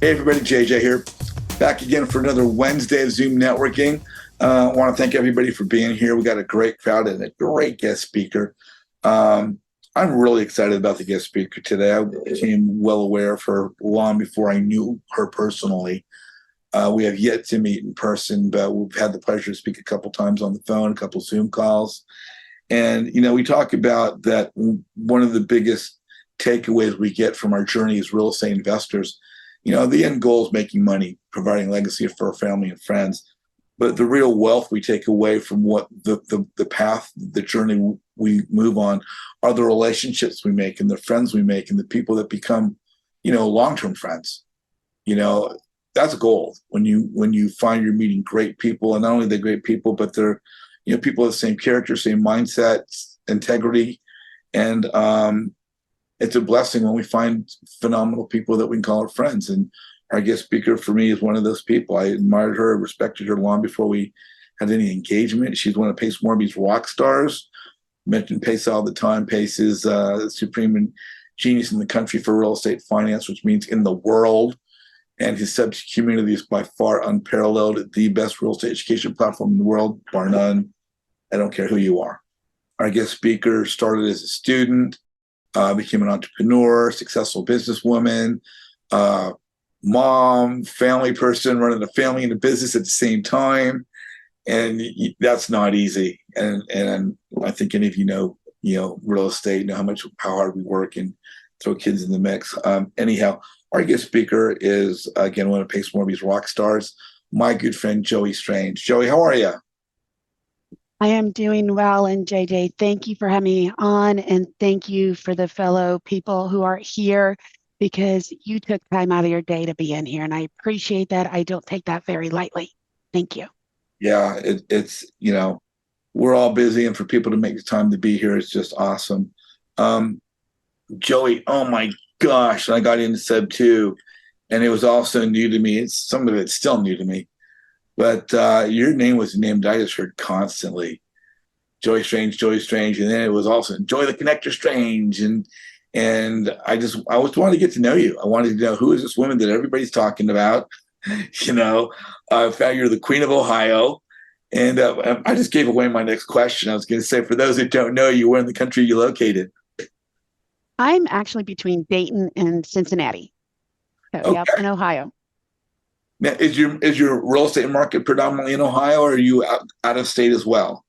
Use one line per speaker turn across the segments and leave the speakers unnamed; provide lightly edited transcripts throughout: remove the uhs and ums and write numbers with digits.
Hey everybody, JJ here, back again for another Wednesday of Zoom networking. I want to thank everybody for being here. We got a great crowd and a great guest speaker. Um, I'm really excited about the guest speaker today. I became well aware of her long before I knew her personally. We have yet to meet in person, but we've had the pleasure to speak a couple times on the phone, a couple Zoom calls. And, we talk about that one of the biggest takeaways we get from our journey as real estate investors. The end goal is making money, providing legacy for our family and friends. But the real wealth we take away from what the path, the journey we move on are the relationships we make and the friends we make and the people that become, long-term friends. You know, that's gold when you find you're meeting great people, and not only the great people, but they're people of the same character, same mindset, integrity, and it's a blessing when we find phenomenal people that we can call our friends. And our guest speaker for me is one of those people. I admired her, respected her long before we had any engagement. She's one of Pace Morby's rock stars. Mentioned Pace all the time. Pace is supreme genius in the country for real estate finance, which means in the world. And his subject community is by far unparalleled, the best real estate education platform in the world, bar none. I don't care who you are. Our guest speaker started as a student, became an entrepreneur, successful businesswoman, mom, family person, running a family and a business at the same time. And that's not easy. And I think any of real estate, know how hard we work and throw kids in the mix. Anyhow, our guest speaker is, again, one of Pace Morby's rock stars, my good friend, Joey Strange. Joey, how are you?
I am doing well. And JJ, thank you for having me on. And thank you for the fellow people who are here because you took time out of your day to be in here. And I appreciate that. I don't take that very lightly. Thank you.
Yeah, it's, we're all busy, and for people to make the time to be here is just awesome. Um, Joey, oh my gosh, I got into Sub 2, and it was also new to me. Some of it's still new to me. But your name was a name that I just heard constantly. Joey Strange, and then it was also Joy the Connector Strange, and I always wanted to get to know you. I wanted to know, who is this woman that everybody's talking about. I found you're the Queen of Ohio, and I just gave away my next question. I was going to say, for those that don't know you, where in the country are you located?
I'm actually between Dayton and Cincinnati. So, yep,
Okay.
in Ohio.
Now, is your real estate market predominantly in Ohio, or are you out of state as well?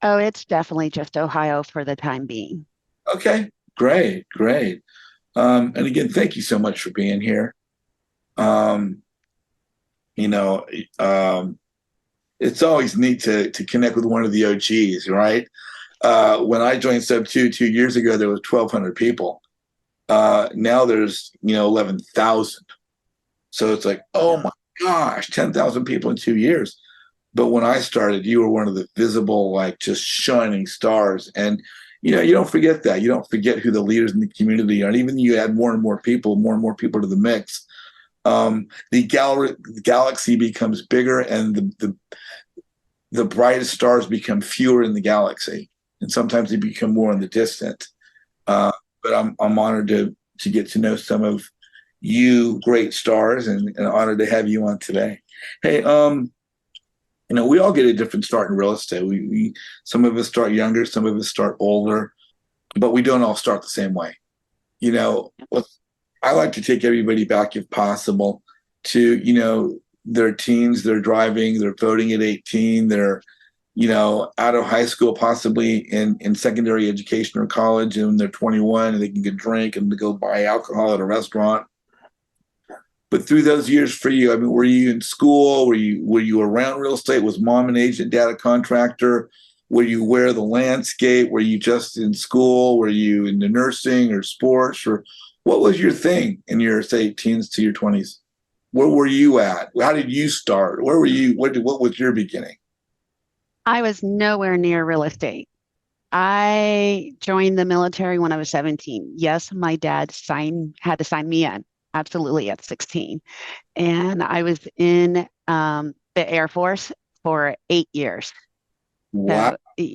Oh, it's definitely just Ohio for the time being.
Okay, great, great. And again, thank you so much for being here. Um, you know, um, it's always neat to connect with one of the OGs, right? When I joined Sub 2 2 years ago, there was 1,200 people. Now there's 11,000. So it's like, oh my gosh, 10,000 people in 2 years. But when I started, you were one of the visible, like, just shining stars. And you don't forget that. You don't forget who the leaders in the community are. And even you add more and more people to the mix. The galaxy becomes bigger, and the brightest stars become fewer in the galaxy, and sometimes they become more in the distant. Uh, but I'm honored to get to know some of you great stars, and honored to have you on today. Hey, we all get a different start in real estate. We some of us start younger, some of us start older, but we don't all start the same way. You know, I like to take everybody back, if possible, to their teens. They're driving, they're voting at 18, they're out of high school, possibly in secondary education or college, and they're 21 and they can get a drink and to go buy alcohol at a restaurant. But through those years for you, I mean, were you in school? Were you around real estate? Was mom an agent, dad a contractor? Were you aware of the landscape? Were you just in school? Were you into nursing or sports? Or what was your thing in your, say, teens to your 20s? Where were you at? How did you start? Where were you? What was your beginning?
I was nowhere near real estate. I joined the military when I was 17. Yes, my dad had to sign me in, absolutely, at 16. And I was in the Air Force for 8 years.
Wow.
So,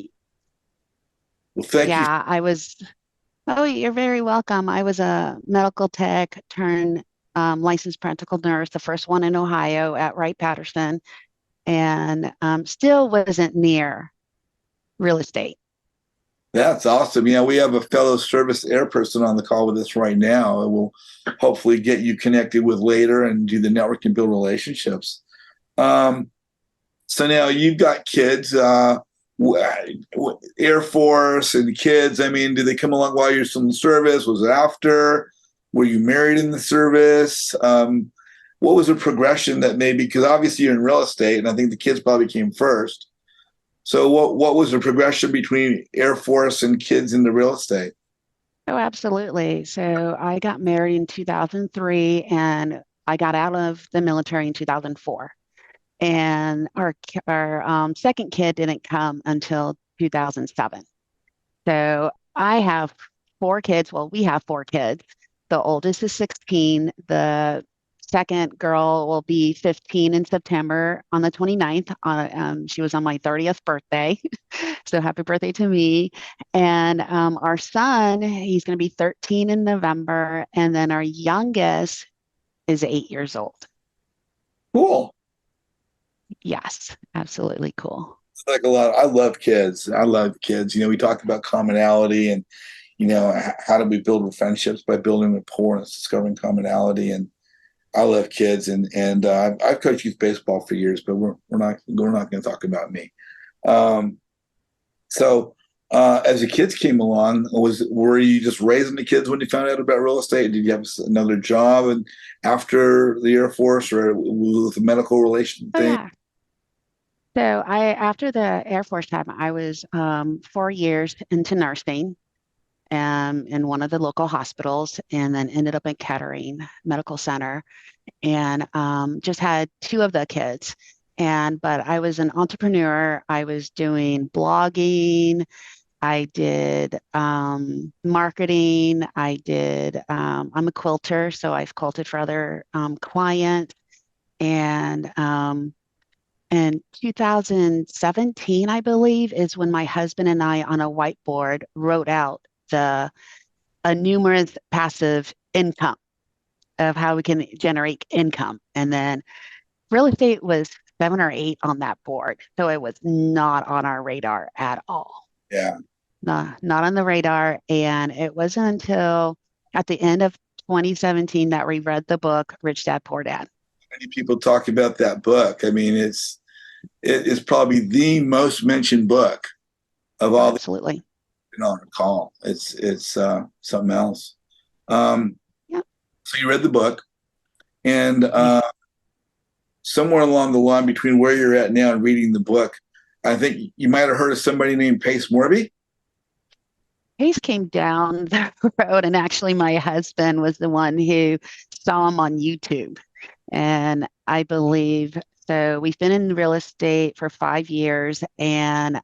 Well, thank you.
yeah, I was, oh, you're very welcome. I was a medical tech turned licensed practical nurse, the first one in Ohio at Wright-Patterson, and still wasn't near real estate.
That's awesome. Yeah, we have a fellow service air person on the call with us right now, and we'll hopefully get you connected with later and do the network and build relationships. Um, so now you've got kids, Air Force and kids. I mean, did they come along while you're still in the service? Was it after? Were you married in the service? What was the progression that maybe, because obviously you're in real estate, and I think the kids probably came first. So what was the progression between Air Force and kids in the real estate?
Oh, absolutely. So I got married in 2003 and I got out of the military in 2004. And our second kid didn't come until 2007. So I have four kids. Well, we have four kids. The oldest is 16. The second girl will be 15 in September on the 29th. She was on my 30th birthday. So happy birthday to me. And our son, he's going to be 13 in November. And then our youngest is 8 years old.
Cool.
Yes, absolutely cool.
It's like a lot. I love kids. I love kids. We talked about commonality and, how do we build friendships by building rapport and discovering commonality. And I love kids. And I've coached youth baseball for years, but we're not going to talk about me. So as the kids came along, were you just raising the kids when you found out about real estate? Did you have another job and after the Air Force or with the medical relation
Oh,
thing?
yeah. So after the Air Force time, I was 4 years into nursing in one of the local hospitals, and then ended up at Kettering Medical Center, and just had two of the kids. But I was an entrepreneur. I was doing blogging. I did marketing. I'm a quilter, so I've quilted for other clients. And in 2017, I believe, is when my husband and I on a whiteboard wrote out a numerous passive income of how we can generate income. And then real estate was 7 or 8 on that board. So it was not on our radar at all.
Yeah.
Not on the radar. And it wasn't until at the end of 2017 that we read the book, Rich Dad, Poor Dad.
Many people talk about that book. I mean, it is probably the most mentioned book of all
Absolutely.
the on a call. It's something else.
Yeah.
So you read the book, and somewhere along the line between where you're at now and reading the book, I think you might have heard of somebody named Pace Morby.
Pace came down the road, and actually, my husband was the one who saw him on YouTube. And I believe so. We've been in real estate for 5 years, and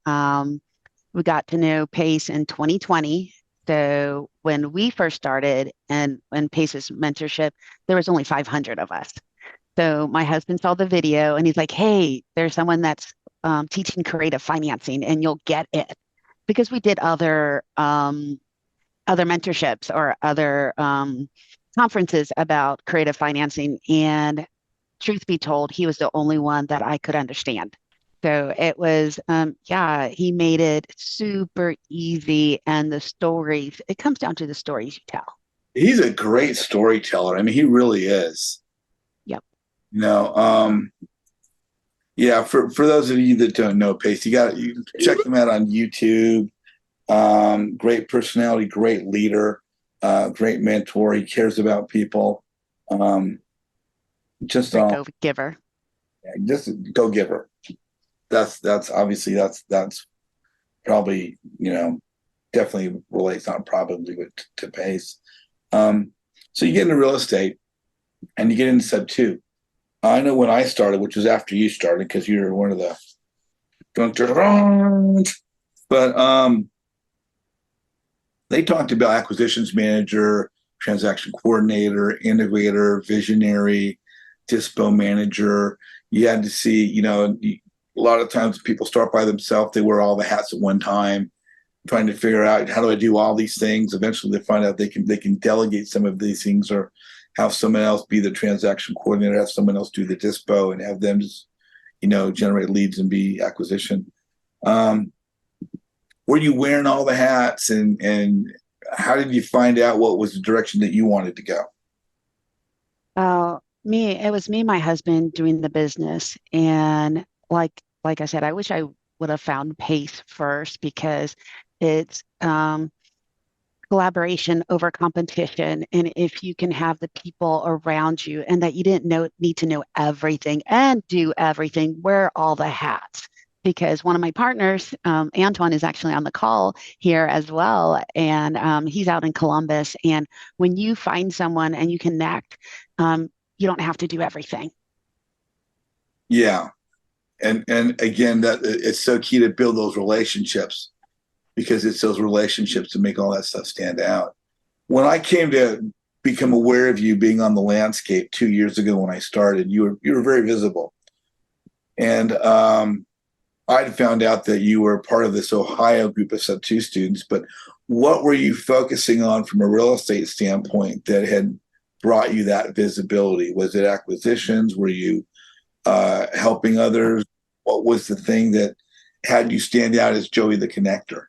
we got to know Pace in 2020. So when we first started, and when Pace's mentorship, there was only 500 of us. So my husband saw the video, and he's like, "Hey, there's someone that's teaching creative financing, and you'll get it." Because we did other mentorships or other conferences about creative financing. And truth be told, he was the only one that I could understand. So it was, he made it super easy. And the stories, it comes down to the stories you tell.
He's a great storyteller. I mean, he really is.
Yep.
Yeah, for those of you that don't know Pace, you check them out on YouTube. Great personality, great leader, great mentor. He cares about people. Just
Go giver.
just go giver. That's obviously that's probably definitely relates, not probably, but to Pace. So you get into real estate and you get into sub two. I know when I started, which was after you started, because you're one of the but they talked about acquisitions manager, transaction coordinator, integrator, visionary, dispo manager. You had to see, a lot of times people start by themselves. They wear all the hats at one time, trying to figure out how do I do all these things. Eventually, they find out they can delegate some of these things or have someone else be the transaction coordinator, have someone else do the dispo, and have them just, generate leads and be acquisition. Um, were you wearing all the hats, and how did you find out what was the direction that you wanted to go?
It was me and my husband doing the business. And like I said, I wish I would have found pace first because it's collaboration over competition. And if you can have the people around you and that you didn't need to know everything and do everything, wear all the hats. Because one of my partners, Antoine, is actually on the call here as well. And he's out in Columbus. And when you find someone and you connect, you don't have to do everything.
Yeah, and again, that it's so key to build those relationships because it's those relationships that make all that stuff stand out. When I came to become aware of you being on the landscape 2 years ago when I started, you were very visible, and I'd found out that you were part of this Ohio group of Sub 2 students. But what were you focusing on from a real estate standpoint that had brought you that visibility? Was it acquisitions? Were you helping others? What was the thing that had you stand out as Joey the connector?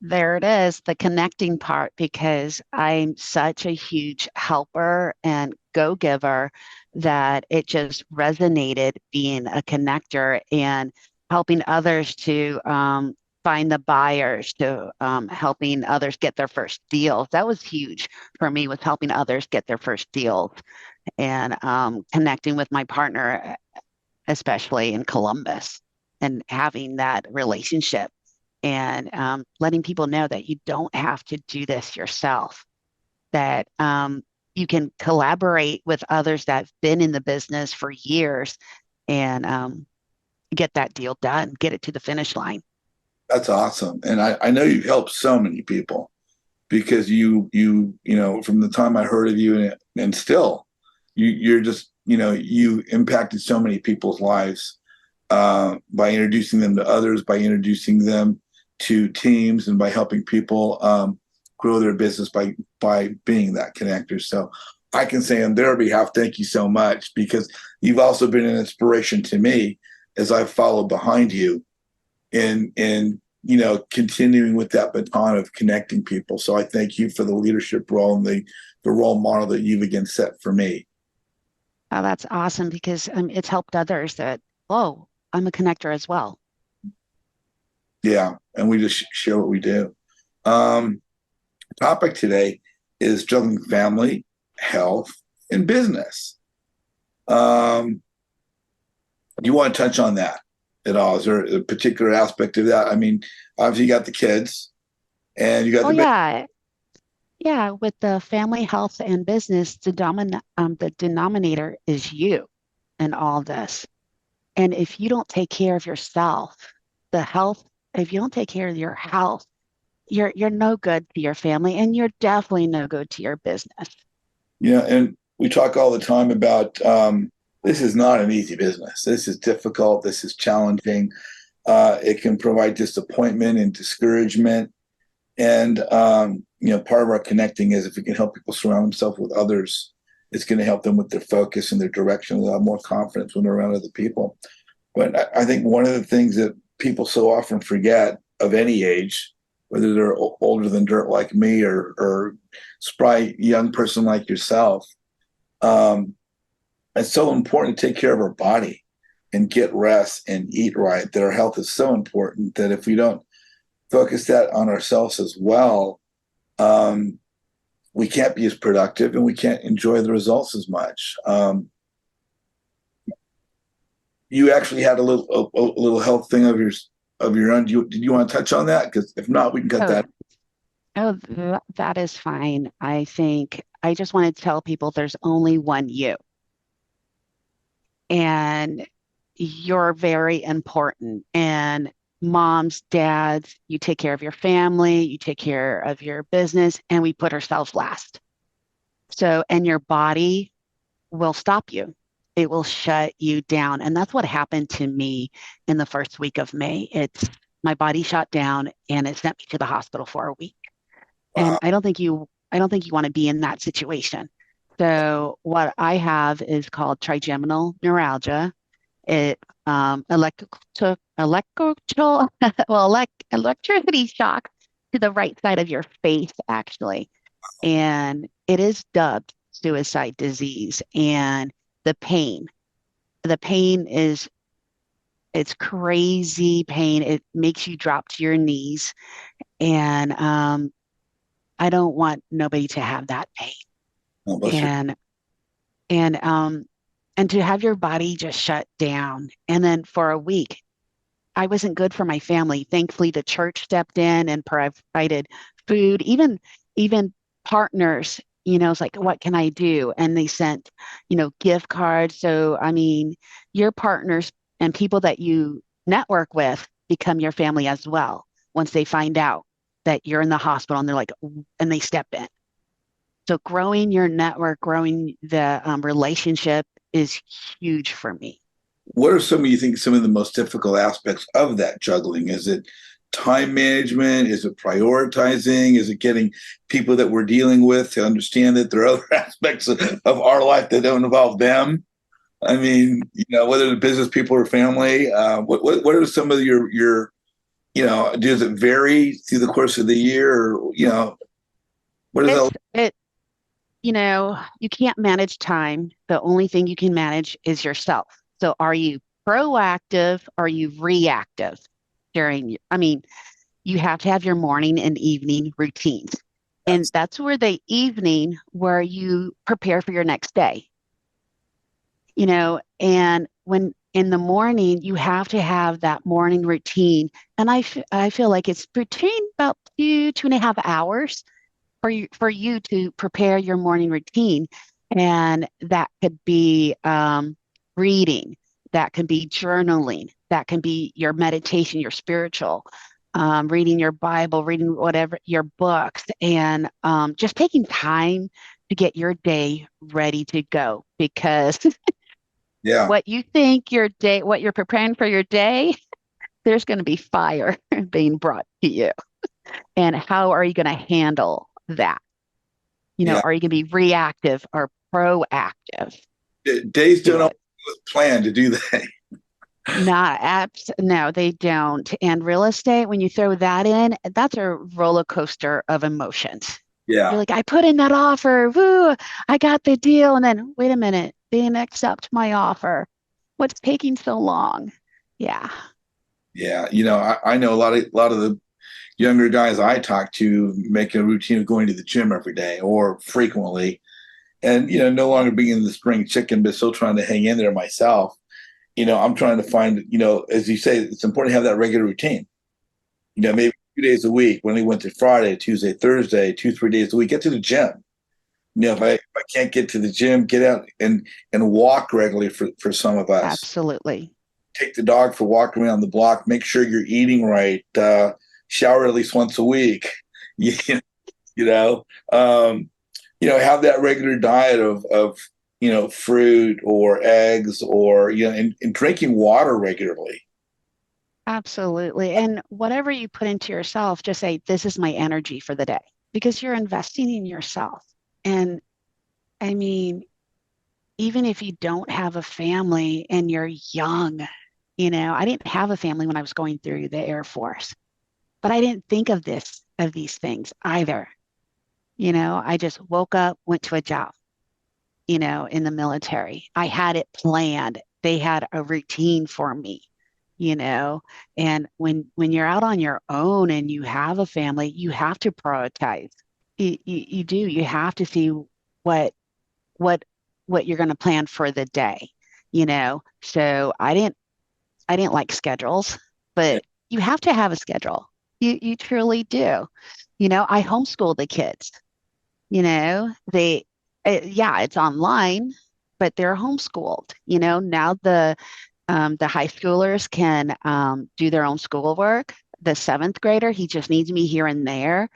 There it is, the connecting part, because I'm such a huge helper and go-giver that it just resonated being a connector and helping others to find the buyers, to helping others get their first deals. That was huge for me, was helping others get their first deals and connecting with my partner, especially in Columbus, and having that relationship and letting people know that you don't have to do this yourself, that you can collaborate with others that have been in the business for years and get that deal done, get it to the finish line.
That's awesome, and I know you've helped so many people because from the time I heard of you and still you're just you impacted so many people's lives by introducing them to others, by introducing them to teams, and by helping people grow their business by being that connector. So I can say on their behalf, thank you so much, because you've also been an inspiration to me as I follow behind you in continuing with that baton of connecting people. So I thank you for the leadership role and the role model that you've again set for me.
Oh, that's awesome because it's helped others that, oh, I'm a connector as well.
Yeah, and we just share what we do. Um, Topic today is juggling family, health, and business. Do you want to touch on that at all? Is there a particular aspect of that? I mean, obviously you got the kids and you got
Oh,
the
yeah. Yeah. With the family, health, and business, the denominator is you in all this. And if you don't take care of yourself, the health, if you don't take care of your health, you're no good to your family and you're definitely no good to your business.
Yeah, and we talk all the time about this is not an easy business. This is difficult. This is challenging. It can provide disappointment and discouragement. And part of our connecting is if we can help people surround themselves with others, it's going to help them with their focus and their direction. They'll have more confidence when they're around other people. But I think one of the things that people so often forget of any age, whether they're older than dirt like me or spry young person like yourself, um, it's so important to take care of our body and get rest and eat right. That our health is so important that if we don't focus that on ourselves as well, um, we can't be as productive and we can't enjoy the results as much. You actually had a little health thing of your own. Did you want to touch on that? Because if not, we can cut
Oh,
that.
that is fine. I think I just want to tell people there's only one you, and you're very important. And moms, dads, you take care of your family, you take care of your business, and we put ourselves last. So, and your body will stop you. It will shut you down. And that's what happened to me in the first week of May. It's my body shut down and it sent me to the hospital for a week. And
Wow.
I don't think you want to be in that situation. So what I have is called trigeminal neuralgia. It electrical electricity shock to the right side of your face, actually. And it is dubbed suicide disease. And the pain, the pain is it's crazy pain. It makes you drop to your knees. And I don't want nobody to have that pain.
Oh, bless you.
And and um and to have your body just shut down. And then for a week, I wasn't good for my family. Thankfully, the church stepped in and provided food, even partners, it's like, what can I do? And they sent, gift cards. So, I mean, your partners and people that you network with become your family as well once they find out that you're in the hospital and they're like, and they step in. So growing your network, growing the relationship is huge for me.
What are some of you think some of the most difficult aspects of that juggling? Is it time management? Is it prioritizing? Is it getting people that we're dealing with to understand that there are other aspects of our life that don't involve them? I mean, whether the business people or family. What are some of your does it vary through the course of the year? Or, what is
It's
that?
it you can't manage time. The only thing you can manage is yourself. So are you proactive? Are you reactive I mean, you have to have your morning and evening routines. And that's where the evening where you prepare for your next day, and when in the morning you have to have that morning routine. And I feel like it's between about 2.5 hours for you to prepare your morning routine. And that could be reading, that can be journaling, that can be your meditation, your spiritual, reading your Bible, reading whatever your books, and just taking time to get your day ready to go. Because
Yeah,
what you're preparing for your day, there's going to be fire being brought to you. And how are you going to handle that?
yeah.
Are you going to be reactive or proactive?
Days don't
Do
always
it.
plan to do that.
Not apps. No, they don't. And real estate, when you throw that in, that's a roller coaster of emotions. You're
Yeah.
like, I put in that offer. Woo, I got the deal. And then, wait a minute, they didn't accept my offer. What's taking so long? Yeah,
Yeah, I know a lot of the younger guys I talk to make a routine of going to the gym every day or frequently, and no longer being in the spring chicken, but still trying to hang in there myself. I'm trying to find, as you say, it's important to have that regular routine. Maybe 2 days a week, when we went to Friday, Tuesday, Thursday, 2, 3 days a week, get to the gym. If I can't get to the gym, get out and walk regularly for some of us.
absolutely.
Take the dog for a walk around the block. Make sure you're eating right. Shower at least once a week. you, you know, um, have that regular diet of fruit or eggs or and drinking water regularly.
Absolutely. And whatever you put into yourself, just say, this is my energy for the day, because you're investing in yourself. And I mean, even if you don't have a family and you're young, I didn't have a family when I was going through the Air Force, but I didn't think of these things either. I just woke up, went to a job, in the military. I had it planned. They had a routine for me, you know. And when you're out on your own and you have a family, you have to prioritize. You do. You have to see what what what you're going to plan for the day, So I didn't like schedules,
Yeah.
but you have to have a schedule. You truly do. I homeschool the kids. Yeah, it's online, but they're homeschooled. Now the high schoolers can do their own schoolwork. The seventh grader, he just needs me here and there.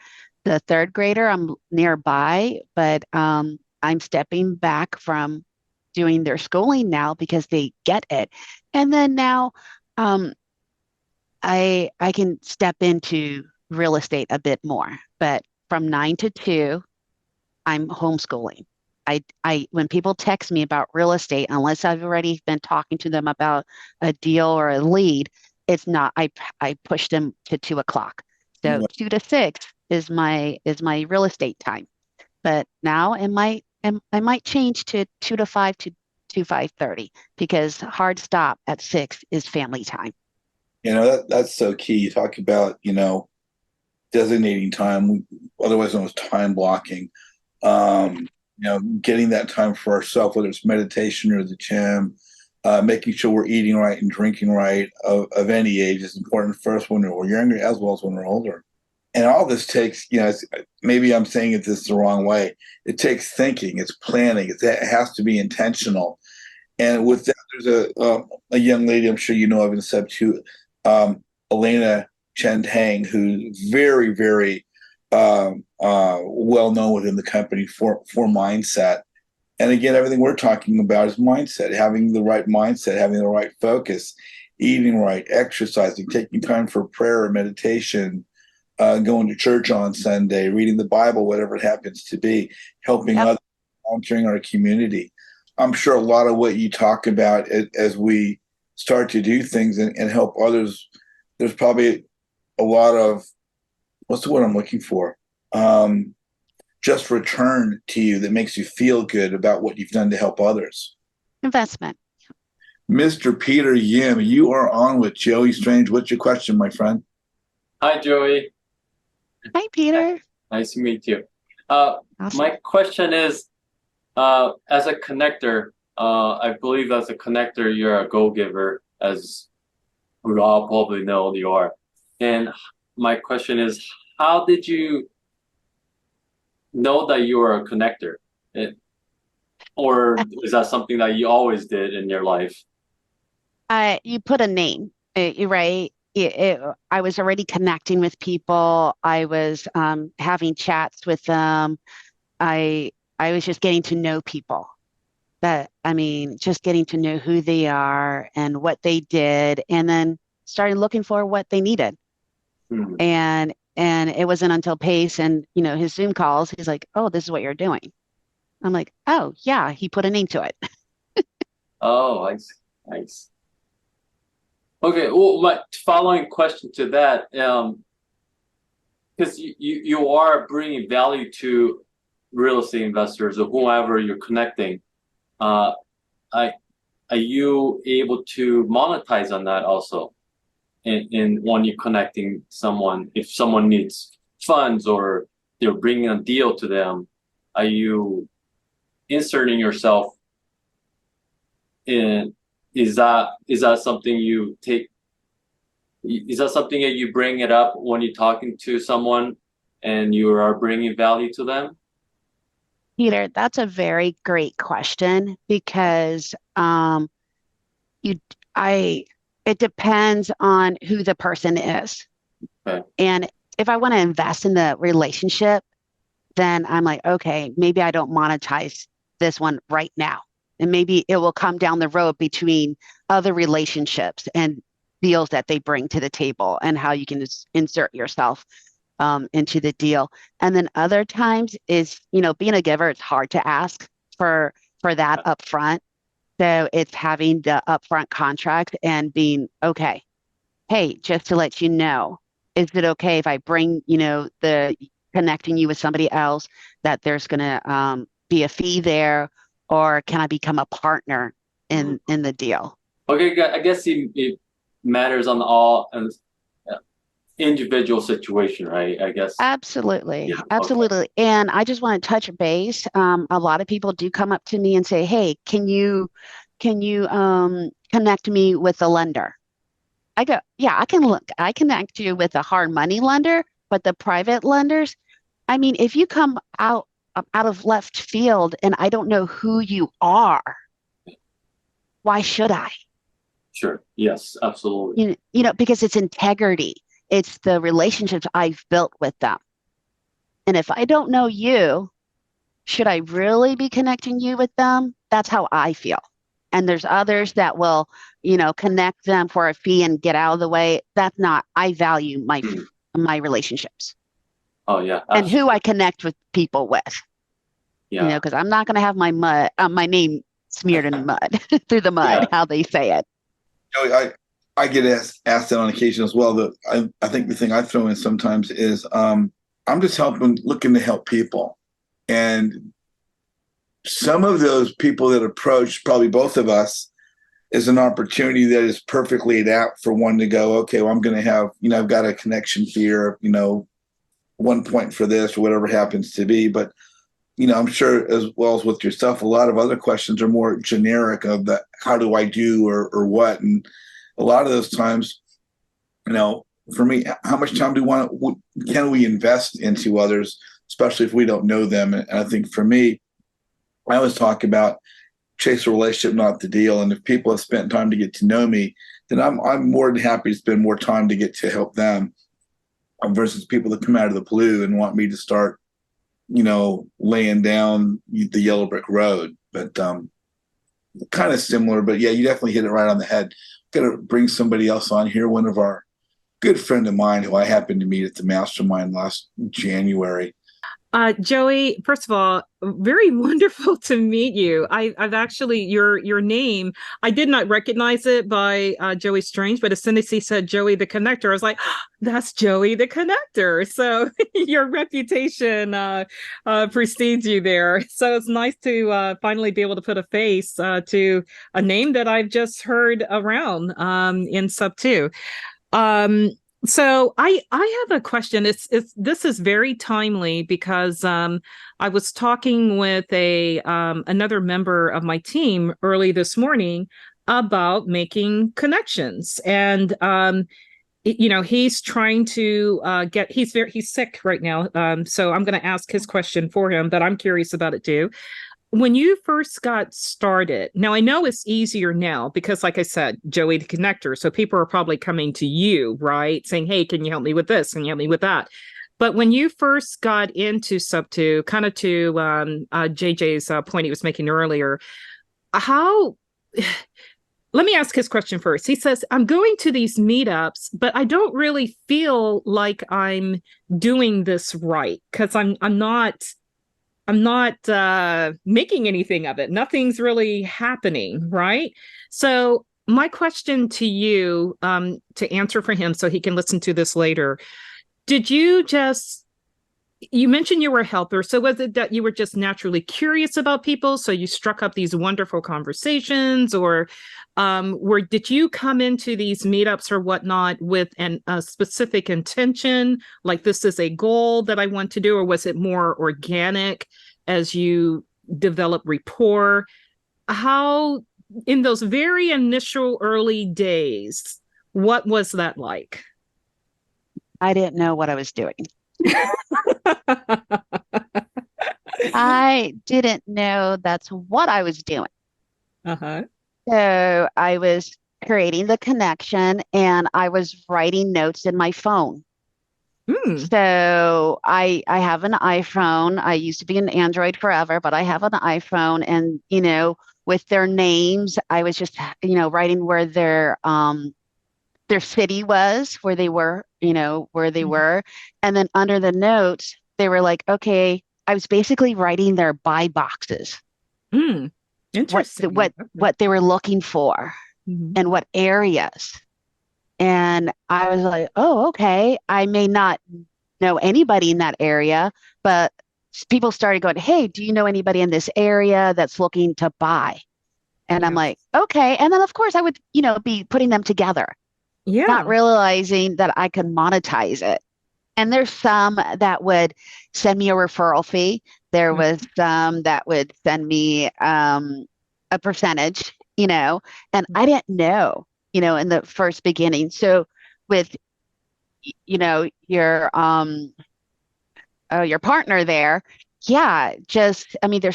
The third grader, I'm nearby, but I'm stepping back from doing their schooling now because they get it. And then now um, I can step into real estate a bit more, but from 9 to 2, I'm homeschooling. when people text me about real estate, unless I've already been talking to them about a deal or a lead, it's not, I push them to 2 o'clock. So 2 to 6 is my real estate time. But now I might change to 2 to 5 to 5:30 because hard stop at 6 is family time.
That's so key. You talk about, designating time, otherwise known as time blocking. Getting that time for ourselves, whether it's meditation or the gym, making sure we're eating right and drinking right of any age is important for us when we're younger as well as when we're older. And all this takes, maybe I'm saying it this the wrong way. It takes thinking, it's planning, it has to be intentional. And with that, there's a young lady I'm sure you know of in Sub 2, Elena Chen Tang, who's very, very well known within the company for mindset. And again, everything we're talking about is mindset, having the right mindset, having the right focus, eating right, exercising, taking time for prayer or meditation, going to church on Sunday, reading the Bible, whatever it happens to be, helping others, volunteering our community. I'm sure a lot of what you talk about as we start to do things and help others, there's probably a lot of, what's the word I'm looking for? Just return to you that makes you feel good about what you've done to help others.
Investment.
Mr. Peter Yim, you are on with Joey Strange. What's your question, my friend?
Hi, Joey.
Hi, Peter.
Nice to meet you.
Awesome.
My question is, as a connector, I believe as a connector, you're a go-giver, as we all probably know you are. And my question is, how did you know that you were a connector? Or is that something that you always did in your life?
You put a name, right? I was already connecting with people. I was having chats with them. I was just getting to know people. Just getting to know who they are and what they did, and then started looking for what they needed.
Hmm.
And it wasn't until Pace and his Zoom calls, he's like, "Oh, this is what you're doing." I'm like, "Oh, yeah." He put a name to it.
Oh, nice. Okay, well, my following question to that, because you are bringing value to real estate investors or whoever you're connecting. Are you able to monetize on that also? In when you're connecting someone, if someone needs funds or you're bringing a deal to them, are you inserting yourself in? Is that something you take? Is that something that you bring it up when you're talking to someone and you are bringing value to them?
Peter, that's a very great question because it depends on who the person is.
Okay.
And if I want to invest in the relationship, then I'm like, okay, maybe I don't monetize this one right now. And maybe it will come down the road between other relationships and deals that they bring to the table and how you can just insert yourself into the deal. And then other times is, being a giver, it's hard to ask for that upfront. So it's having the upfront contract and being, okay, hey, just to let you know, is it okay if I bring, the connecting you with somebody else, that there's going to be a fee there, or can I become a partner in the deal?
Okay, I guess it matters on all individual situation, right? I guess.
Absolutely.
Yeah,
Absolutely.
okay.
And I just want to touch base. A lot of people do come up to me and say, hey, can you connect me with a lender? I go, yeah, I connect you with a hard money lender, but the private lenders, if you come out of left field and I don't know who you are, why should I?
Sure. Yes, absolutely.
Because it's integrity. It's the relationships I've built with them. And if I don't know you, should I really be connecting you with them? That's how I feel. And there's others that will, connect them for a fee and get out of the way. That's not, I value my relationships
Oh yeah,
and
absolutely.
who I connect with people with.
Yeah.
because I'm not going to have my name smeared in mud through the mud,
Yeah.
how they say it.
I get asked that on occasion as well. I think the thing I throw in sometimes is I'm just looking to help people. And some of those people that approach probably both of us is an opportunity that is perfectly adapt for one to go, okay, well, I'm going to have, I've got a connection here, 1 point for this or whatever happens to be. But, I'm sure as well as with yourself, a lot of other questions are more generic of the, how do I do or what? And a lot of those times, for me, how much time can we invest into others, especially if we don't know them? And I think for me, I always talk about chase a relationship, not the deal. And if people have spent time to get to know me, then I'm more than happy to spend more time to get to help them versus people that come out of the blue and want me to start, laying down the yellow brick road. But kind of similar, but yeah, you definitely hit it right on the head. Got to bring somebody else on here. One of our good friend of mine who I happened to meet at the mastermind last January.
Joey, first of all, very wonderful to meet you. I've actually your name. I did not recognize it by Joey Strange, but as soon as he said Joey the Connector, I was like, oh, that's Joey the Connector. So your reputation precedes you there. So it's nice to finally be able to put a face to a name that I've just heard around in Sub 2. So I have a question. This is very timely because I was talking with another member of my team early this morning about making connections, and he's trying to he's sick right now. So I'm going to ask his question for him, but I'm curious about it too. When you first got started, now I know it's easier now because, like I said, Joey the Connector, so people are probably coming to you, right? Saying, hey, can you help me with this? Can you help me with that? But when you first got into Sub 2, kind of to JJ's point he was making earlier, how... Let me ask his question first. He says, I'm going to these meetups, but I don't really feel like I'm doing this right because I'm not making anything of it. Nothing's really happening, right? So my question to you, to answer for him so he can listen to this later, you mentioned you were a helper. So was it that you were just naturally curious about people? So you struck up these wonderful conversations, or did you come into these meetups or whatnot with a specific intention? Like, this is a goal that I want to do, or was it more organic as you develop rapport? How, in those very initial early days, what was that like?
I didn't know what I was doing. I didn't know that's what I was doing.
Uh-huh.
So I was creating the connection and I was writing notes in my phone. So I have an iPhone. I used to be an Android forever, but I have an iPhone, and with their names, I was just writing where their city was, where they were, and then under the notes they were like, okay, I was basically writing their buy boxes.
Interesting.
What they were looking for, and what areas. And I was like, oh, okay. I may not know anybody in that area, but people started going, hey, do you know anybody in this area that's looking to buy? And I'm like, okay. And then, of course, I would, be putting them together, not realizing that I could monetize it. And there's some that would send me a referral fee. There was some that would send me a percentage, and I didn't know, in the first beginning. So with, your partner there, there's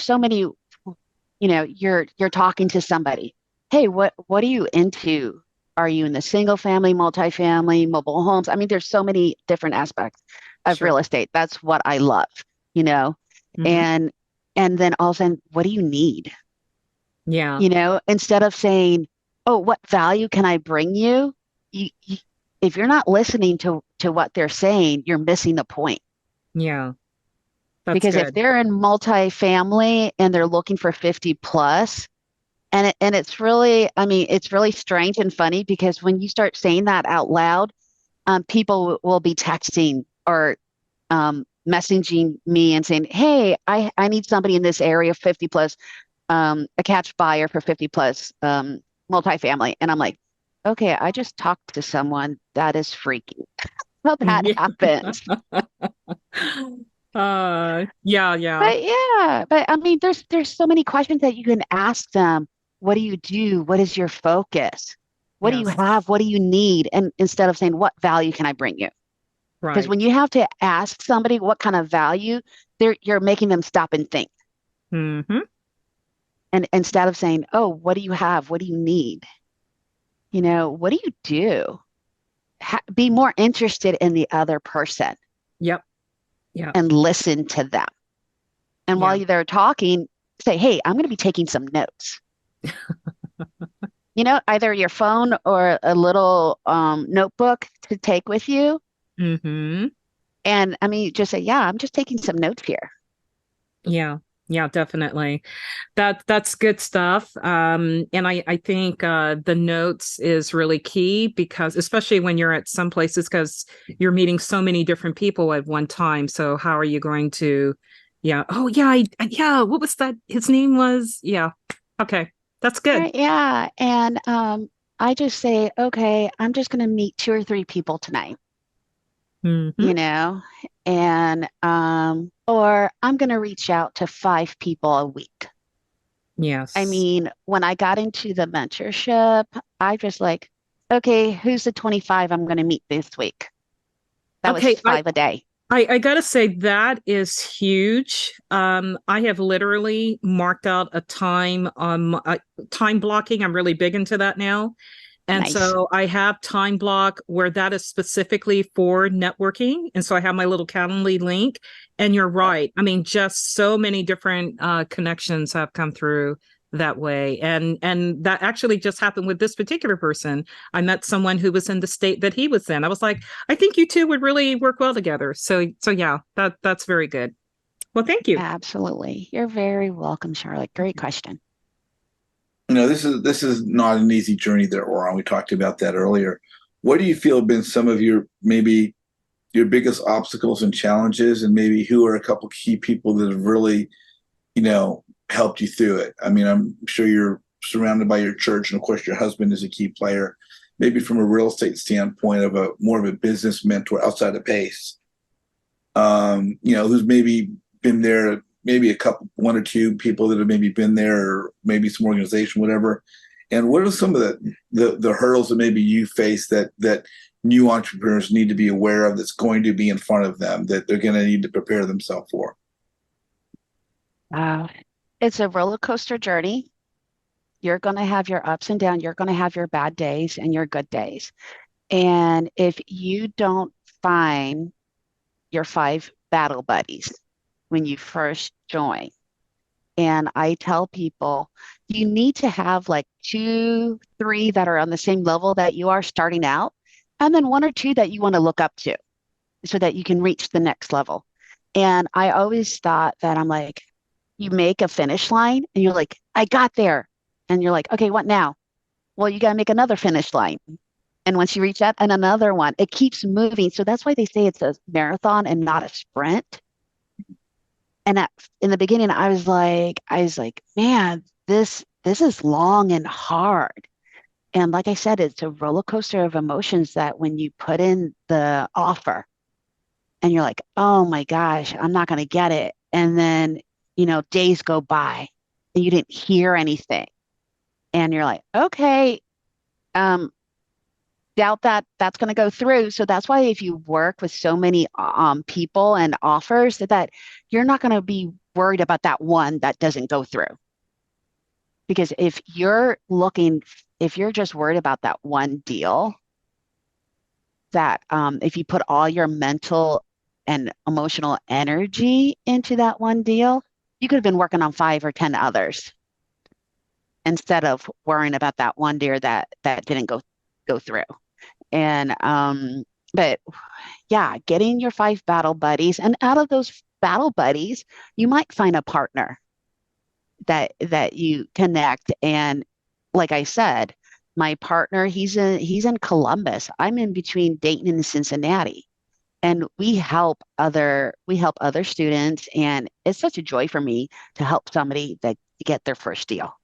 so many, you're talking to somebody. Hey, what are you into? Are you in the single family, multifamily, mobile homes? I mean, there's so many different aspects of real estate. That's what I love, and then all of a sudden, what do you need?
Yeah.
Instead of saying, oh, what value can I bring you? If you're not listening to what they're saying, you're missing the point.
Yeah. That's
Because if
good.
they're in multifamily and they're looking for 50 plus, and it's really, I mean, it's really strange and funny because when you start saying that out loud, people will be texting or messaging me and saying, "Hey, I need somebody in this area 50 plus, a cash buyer for 50 plus multifamily." And I'm like, okay, I just talked to someone. That is freaky. How that
Yeah.
happens.
Yeah, yeah.
But yeah, but I mean, there's so many questions that you can ask them. What do you do? What is your focus? What do you
Yes.
have? What do you need? And instead of saying, what value can I bring you? Because
Right.
when you have to ask somebody what kind of value, you're making them stop and think.
Hmm.
And instead of saying, oh, what do you have? What do you need? What do you do? Be more interested in the other person
Yep. Yep.
and listen to them. And
Yeah.
while they're talking, say, hey, I'm going to be taking some notes. Either your phone or a little notebook to take with you.
Hmm.
And I mean, just say, yeah, I'm just taking some notes here.
Yeah. Yeah, definitely. That's good stuff. And I think the notes is really key because especially when you're at some places because you're meeting so many different people at one time. So how are you going to, yeah. Oh yeah, yeah, what was that? His name was, yeah. Okay. That's good.
Right, yeah. And I just say, okay, I'm just going to meet two or three people tonight,
Hmm.
you know, and or I'm going to reach out to five people a week. I
Yes.
mean, when I got into the mentorship, I just like, okay, who's the 25 I'm going to meet this week? That was
Okay,
five a day.
I gotta say that is huge. I have literally marked out a time time blocking. I'm really big into that now. And
Nice.
so I have time block where that is specifically for networking. And so I have my little Calendly link. And you're
Yep.
right. I mean, just so many different connections have come through that way. And that actually just happened with this particular person. I met someone who was in the state that he was in. I was like, I think you two would really work well together. So yeah, that's very good. Well, thank you.
Absolutely. You're very welcome, Charlotte. Great question.
This is not an easy journey that we're on. We talked about that earlier. What do you feel have been some of your maybe your biggest obstacles and challenges, and maybe who are a couple key people that have really, helped you through it? I mean, I'm sure you're surrounded by your church, and of course, your husband is a key player. Maybe from a real estate standpoint, of a more of a business mentor outside of Pace, who's maybe been there, maybe a couple, one or two people that have maybe been there, or maybe some organization, whatever. And what are some of the hurdles that maybe you face that new entrepreneurs need to be aware of that's going to be in front of them that they're going to need to prepare themselves for?
Uh, it's a roller coaster journey. You're going to have your ups and downs. You're going to have your bad days and your good days. And if you don't find your five battle buddies when you first join, and I tell people you need to have like two, three that are on the same level that you are starting out, and then one or two that you want to look up to so that you can reach the next level. And I always thought that I'm like, you make a finish line and you're like, I got there. And you're like, okay, what now? Well, you got to make another finish line. And once you reach that, and another one, it keeps moving. So that's why they say it's a marathon and not a sprint. And in the beginning, I was like, man, this is long and hard. And like I said, it's a roller coaster of emotions that when you put in the offer and you're like, oh my gosh, I'm not going to get it. And then, days go by and you didn't hear anything. And you're like, okay, um, doubt that that's going to go through. So that's why if you work with so many people and offers that you're not going to be worried about that one that doesn't go through. Because if you're just worried about that one deal, that if you put all your mental and emotional energy into that one deal, you could have been working on 5 or 10 others instead of worrying about that one deal that didn't go through. And but yeah, getting your five battle buddies, and out of those battle buddies, you might find a partner that you connect. And like I said, my partner, he's in Columbus. I'm in between Dayton and Cincinnati. And we help other students. And it's such a joy for me to help somebody that get their first deal,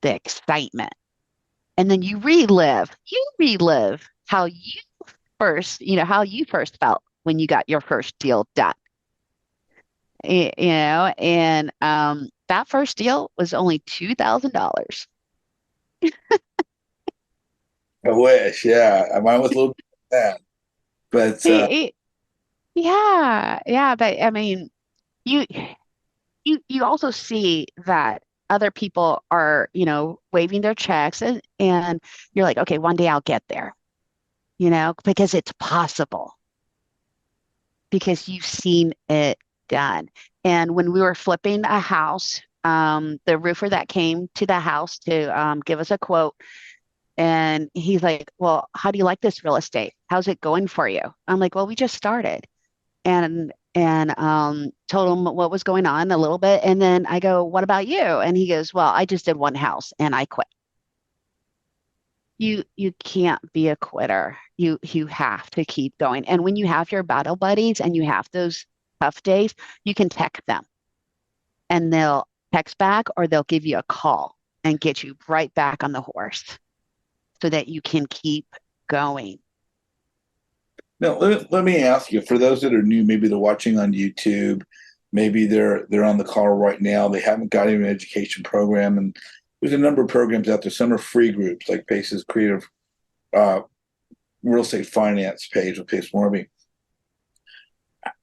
the excitement. And then you relive how you first felt when you got your first deal done. And that first deal was only $2,000.
I wish, yeah. Mine was a little bit bad, but
Yeah, yeah, but I mean, you you also see that other people are, waving their checks, and you're like, okay, one day I'll get there, because it's possible, because you've seen it done. And when we were flipping a house, the roofer that came to the house to give us a quote, and he's like, well, how do you like this real estate? How's it going for you? I'm like, well, we just started. And told him what was going on a little bit. And then I go, what about you? And he goes, well, I just did one house and I quit. You can't be a quitter. You have to keep going. And when you have your battle buddies and you have those tough days, you can text them and they'll text back, or they'll give you a call and get you right back on the horse so that you can keep going.
now let me ask you, for those that are new, maybe they're watching on YouTube, maybe they're on the call right now, they haven't got an education program, and there's a number of programs out there. Some are free groups like Pace's Creative uh, Real Estate Finance page with Pace Morby.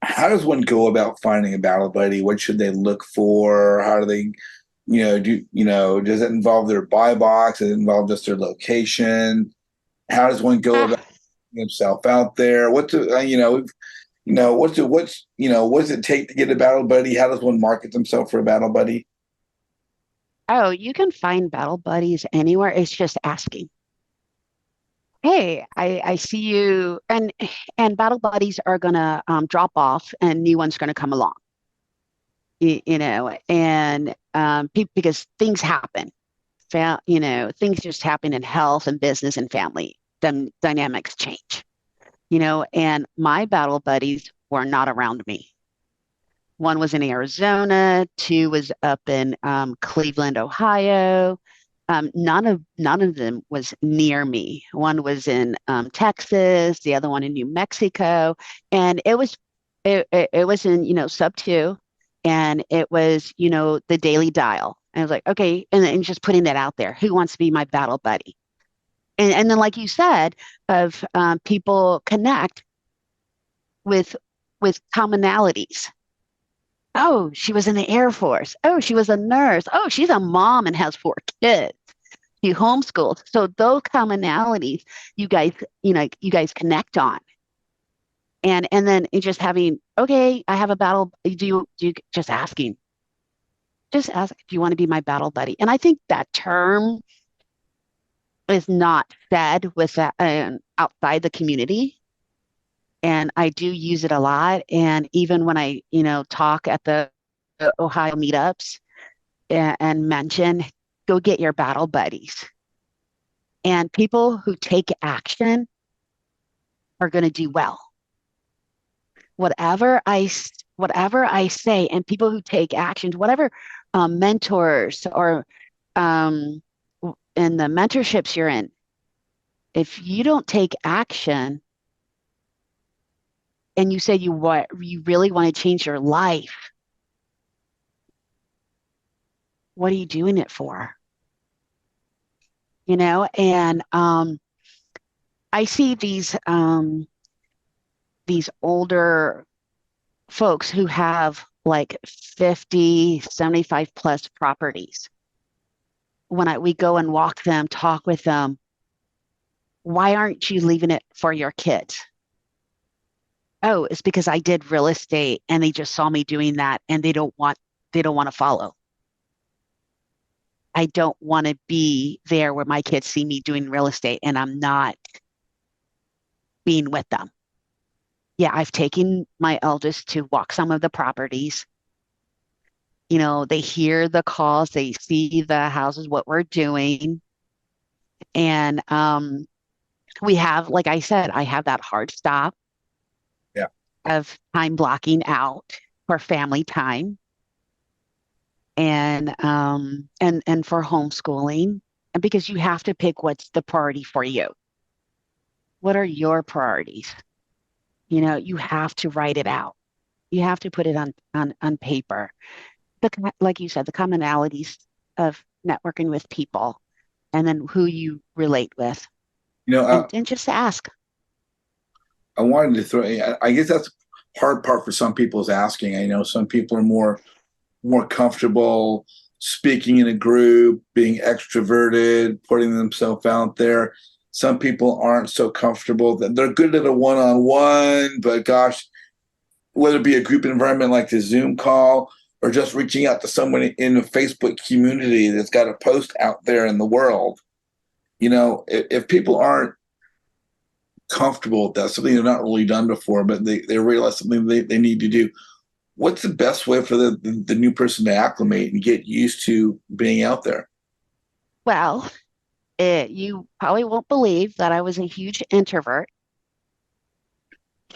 How does one go about finding a battle buddy? What should they look for? How do they, does it involve their buy box? Does it involve just their location? How does one go about
Ah,
himself out there? What does it take to get a battle buddy? How does one market themselves for a battle buddy?
oh, you can find battle buddies anywhere. It's just asking. Hey, I see you, and battle buddies are gonna drop off, and new ones gonna come along. And because things happen, things just happen in health and business and family. Then dynamics change. And my battle buddies were not around me. One was in Arizona, two was up in Cleveland, Ohio. None of them was near me. One was in Texas, the other one in New Mexico, and it was in sub two, and it was the daily dial. And I was like, okay, and just putting that out there. Who wants to be my battle buddy? And then, like you said, of people connect with commonalities. Oh, she was in the Air Force. Oh, she was a nurse. Oh, she's a mom and has 4 kids. You homeschooled. So those commonalities, you guys connect on. And then it just having, okay, I have a battle. Do you just asking? Just ask, do you want to be my battle buddy? And I think that term is not said with that outside the community. And I do use it a lot. And even when I, talk at the Ohio meetups, and mention, go get your battle buddies. And people who take action are going to do well. Whatever I say, and people who take actions, whatever mentors or um, in the mentorships you're in, if you don't take action and you say you really want to change your life, what are you doing it for? And I see these older folks who have like 50, 75 plus properties. When we go and walk them, talk with them, why aren't you leaving it for your kids? Oh, it's because I did real estate and they just saw me doing that, and they don't want to follow. I don't want to be there where my kids see me doing real estate and I'm not being with them. Yeah, I've taken my eldest to walk some of the properties. They hear the calls, they see the houses, what we're doing. And we have, like I said, I have that hard stop
Yeah.
of time blocking out for family time and for homeschooling. And because you have to pick what's the priority for you. What are your priorities? You have to write it out. You have to put it on paper. Like you said, the commonalities of networking with people and then who you relate with
You know,
and just ask.
I wanted to throw. I guess that's hard part for some people is asking. I know some people are more comfortable speaking in a group, being extroverted, putting themselves out there. Some people aren't so comfortable. That they're good at a one-on-one, but gosh, whether it be a group environment like the Zoom call or just reaching out to someone in a Facebook community that's got a post out there in the world, if people aren't comfortable with that, something they've not really done before, but they realize something they need to do. What's the best way for the new person to acclimate and get used to being out there?
Well, you probably won't believe that I was a huge introvert,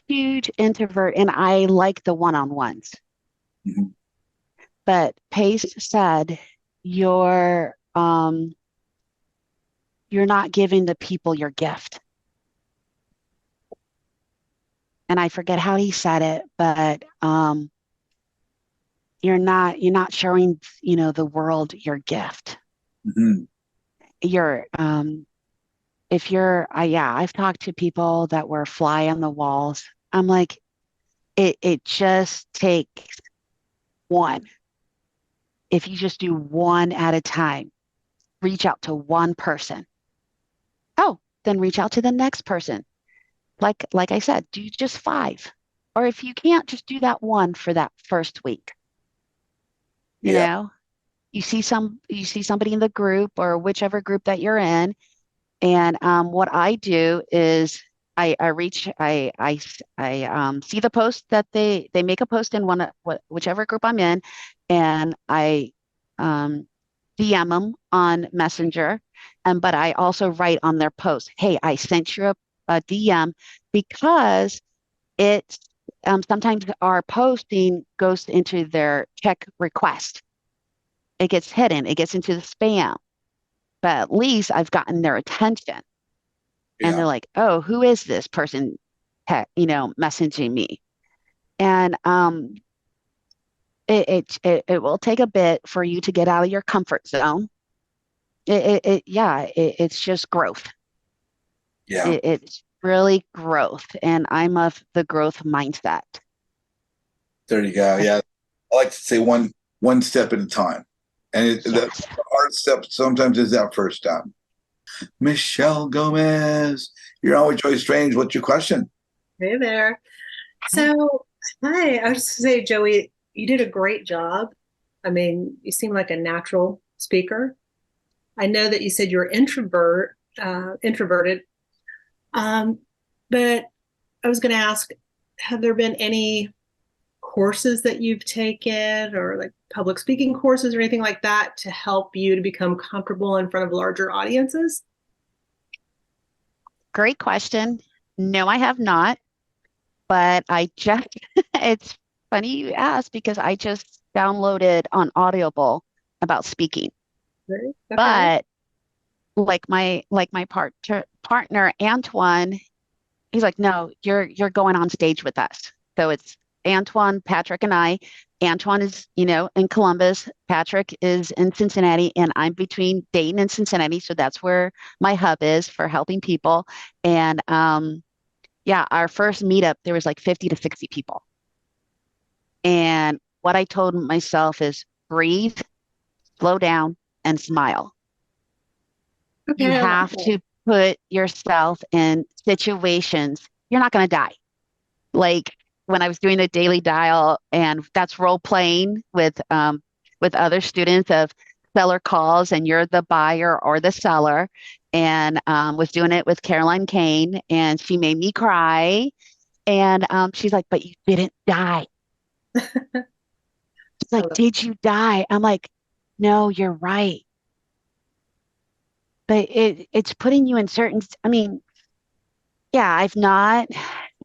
and I like the one-on-ones.
Mhm.
But Pace said, you're not giving the people your gift. And I forget how he said it, but you're not showing, the world your gift.
Mhm.
You're if you're yeah, I've talked to people that were fly on the walls. I'm like, it just takes one. If you just do one at a time, reach out to one person. Oh, then reach out to the next person. Like I said, do just five. Or if you can't, just do that one for that first week. You
Yeah.
know, you see somebody in the group or whichever group that you're in, and what I do is I see the post that they make a post in whichever group I'm in, and I DM them on Messenger, but I also write on their post, hey, I sent you a DM because it's sometimes our posting goes into their check request. It gets hidden, it gets into the spam, but at least I've gotten their attention. And
Yeah.
they're like, oh, who is this person, messaging me? And it will take a bit for you to get out of your comfort zone. It's just growth.
Yeah.
It's really growth, and I'm of the growth mindset.
There you go. Yeah. I like to say one step at a time. And the
Yes.
hard step sometimes is that first step. Michelle Gomez, you're always Joy Strange. What's your question?
Hey there. So, hi, I was just gonna say, Joey, you did a great job. I mean, you seem like a natural speaker. I know that you said you're introverted, um, but I was going to ask, have there been any courses that you've taken or like public speaking courses or anything like that to help you to become comfortable in front of larger audiences?
Great question. No, I have not, but it's funny you asked because I just downloaded on Audible about speaking.
Okay.
But like my partner Antoine, he's like, no, you're going on stage with us. So it's Antoine, Patrick, and I. Antoine is, in Columbus. Patrick is in Cincinnati, and I'm between Dayton and Cincinnati. So that's where my hub is for helping people. And yeah, our first meetup, there was like 50 to 60 people. And what I told myself is breathe, slow down, and smile. You
Okay, I like
have
that.
to put yourself in situations you're not going to die. Like when I was doing the daily dial, and that's role playing with other students of seller calls, and you're the buyer or the seller, and was doing it with Caroline Kane, and she made me cry. And she's like, but you didn't die. She's
I
like,
love-
did you die? I'm like, no, you're right. But it's putting you in certain, I mean, yeah,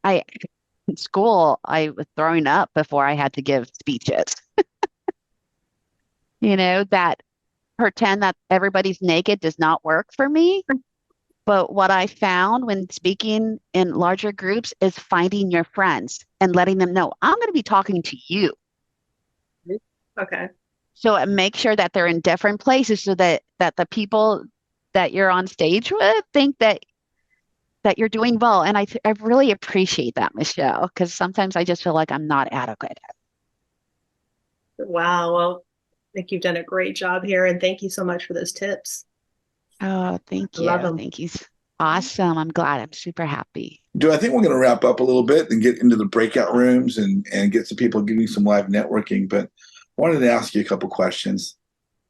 I in school, I was throwing up before I had to give speeches, that pretend that everybody's naked does not work for me. But what I found when speaking in larger groups is finding your friends and letting them know, I'm going to be talking to you.
Okay.
So make sure that they're in different places so that the people that you're on stage with think that you're doing well. And I really appreciate that, Michelle, because sometimes I just feel like I'm not adequate.
Wow. Well, I think you've done a great job here, and thank you so much for those tips.
Oh,
I
thank
love
you.
them.
Thank you. Awesome. I'm glad. I'm super happy.
Do I think we're going to wrap up a little bit and get into the breakout rooms and get some people giving some live networking? But I wanted to ask you a couple questions.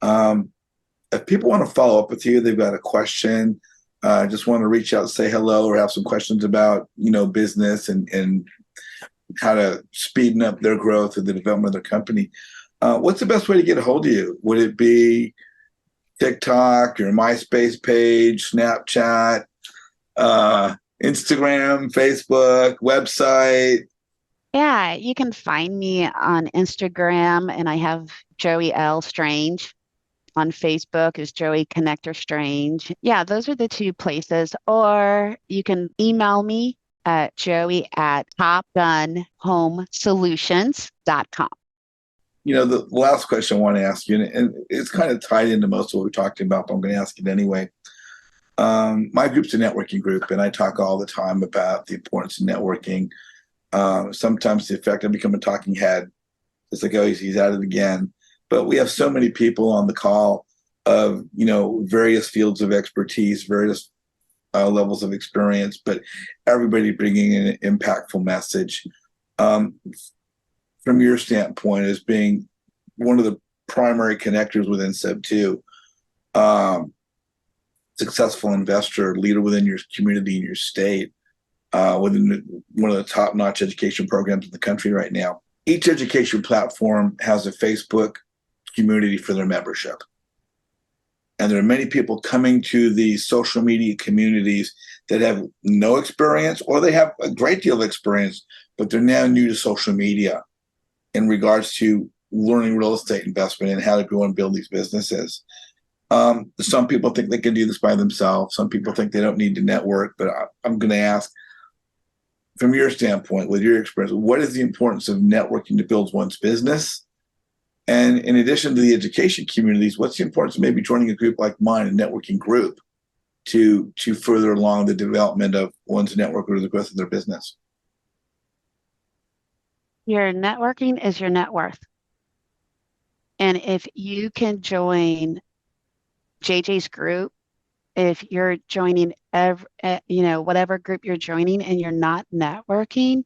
If people want to follow up with you, they've got a question, just want to reach out, say hello, or have some questions about business and how to speeding up their growth and the development of their company. What's the best way to get a hold of you? Would it be TikTok, your MySpace page, Snapchat, Instagram, Facebook, website?
Yeah, you can find me on Instagram, and I have Joey L. Strange. On Facebook is Joey Connector Strange. Yeah, those are the two places. Or you can email me at joey@topgunhomesolutions.com.
The last question I want to ask you, and it's kind of tied into most of what we're talking about, but I'm going to ask it anyway. My group's a networking group, and I talk all the time about the importance of networking. Sometimes the effect of become a talking head. It's like, oh, he's at it again. But we have so many people on the call of, various fields of expertise, various levels of experience, but everybody bringing in an impactful message. From your standpoint, as being one of the primary connectors within SEB2, successful investor, leader within your community and your state, within one of the top-notch education programs in the country right now. Each education platform has a Facebook community for their membership. And there are many people coming to the social media communities that have no experience, or they have a great deal of experience, but they're now new to social media in regards to learning real estate investment and how to grow and build these businesses. Some people think they can do this by themselves. Some people think they don't need to network, but I'm going to ask, from your standpoint, with your experience, what is the importance of networking to build one's business? And in addition to the education communities, what's the importance of maybe joining a group like mine, a networking group, to further along the development of one's network or the growth of their business?
Your networking is your net worth. And if you can join JJ's group, if you're joining whatever group you're joining and you're not networking,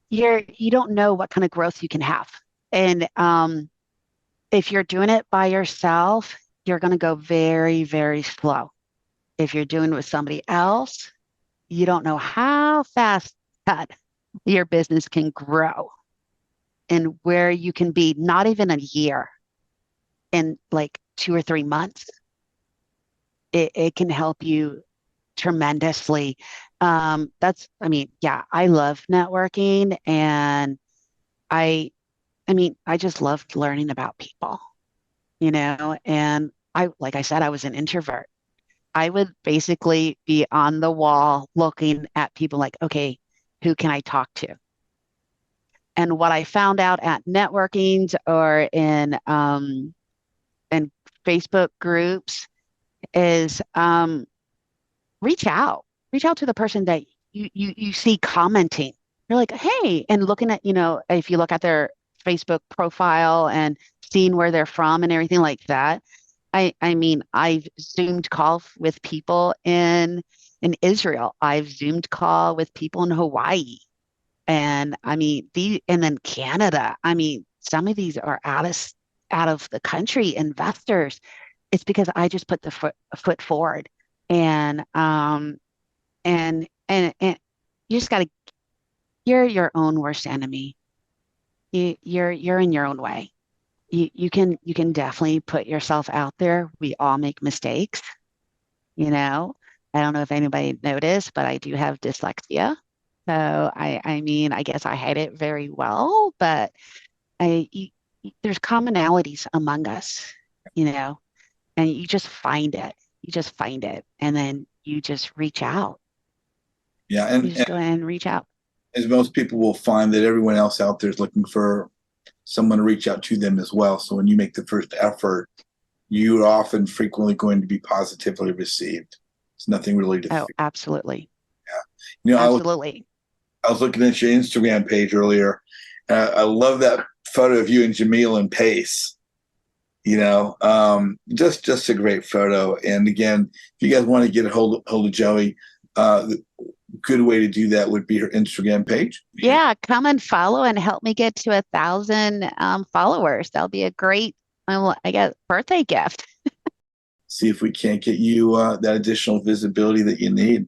you don't know what kind of growth you can have. And if you're doing it by yourself, you're going to go very, very slow. If you're doing it with somebody else, you don't know how fast that your business can grow and where you can be, not even a year, in like 2 or 3 months. It can help you tremendously. I love networking, and I I just loved learning about people, and like I said, I was an introvert. I would basically be on the wall looking at people like, okay, who can I talk to? And what I found out at networkings or in Facebook groups is reach out to the person that you see commenting. You're like, hey, and looking at, if you look at their Facebook profile and seeing where they're from and everything like that. I've Zoomed call with people in Israel. I've Zoomed call with people in Hawaii. And and then Canada. Some of these are out of the country investors. It's because I just put the foot forward, and you just got to you're your own worst enemy. You're in your own way. You can definitely put yourself out there. We all make mistakes, you know. I don't know if anybody noticed, but I do have dyslexia. So I mean, I guess I hide it very well, but I you, there's commonalities among us, you know, and you just find it. You just find it, and then you just reach out.
Yeah,
You just go ahead and reach out.
as most people will find that everyone else out there is looking for someone to reach out to them as well. So when you make the first effort, you're often frequently going to be positively received. It's nothing really to
Oh,
fear.
absolutely.
You know,
Absolutely.
I was looking at your Instagram page earlier. I love that photo of you and Jamil and Pace. You know, just a great photo. And again, if you guys want to get a hold of Joey, the good way to do that would be her Instagram page.
Yeah, come and follow and help me get to 1,000 followers. That'll be a great, I guess, birthday gift.
See if we can't get you that additional visibility that you need.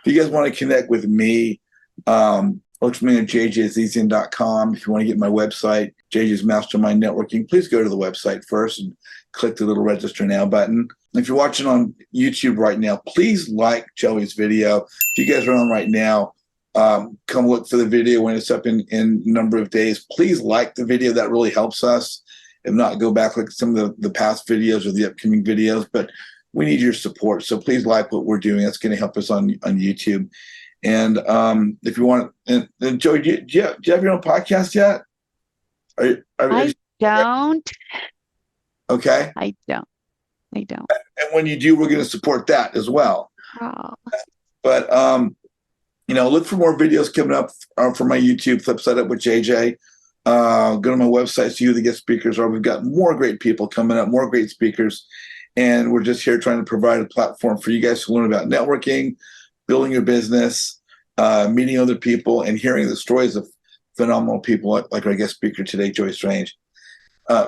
If you guys want to connect with me, look for me at jjzizian.com. If you want to get my website, JJ's Mastermind Networking, please go to the website first and click the little register now button. If you're watching on YouTube right now, please like Joey's video. If you guys are on right now, come look for the video when it's up in a number of days. Please like the video. That really helps us. If not, go back, look at some of the past videos or the upcoming videos. But we need your support. So please like what we're doing. That's going to help us on YouTube. And if you want, and Joey, do you have your own podcast yet?
I don't.
Okay.
I don't. I don't.
And when you do, we're going to support that as well.
Oh,
But look for more videos coming up from my YouTube, Flip Side Up with JJ. Go to my website, see who the guest speakers are. We've got more great people coming up, more great speakers. And we're just here trying to provide a platform for you guys to learn about networking, building your business, meeting other people, and hearing the stories of phenomenal people like our guest speaker today, Joey Strange.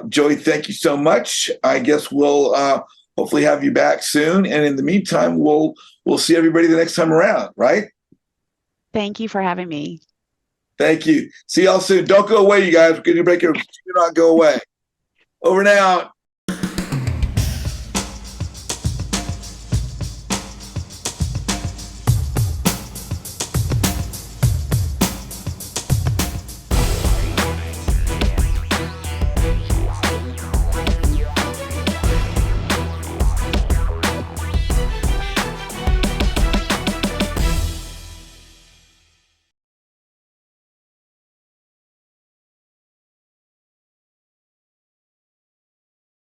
Joey, thank you so much. I guess we'll hopefully have you back soon. And in the meantime, we'll see everybody the next time around, right?
thank you for having me.
Thank you. See y'all soon. Don't go away, you guys. We're getting a break here. Do not go away. Over and out.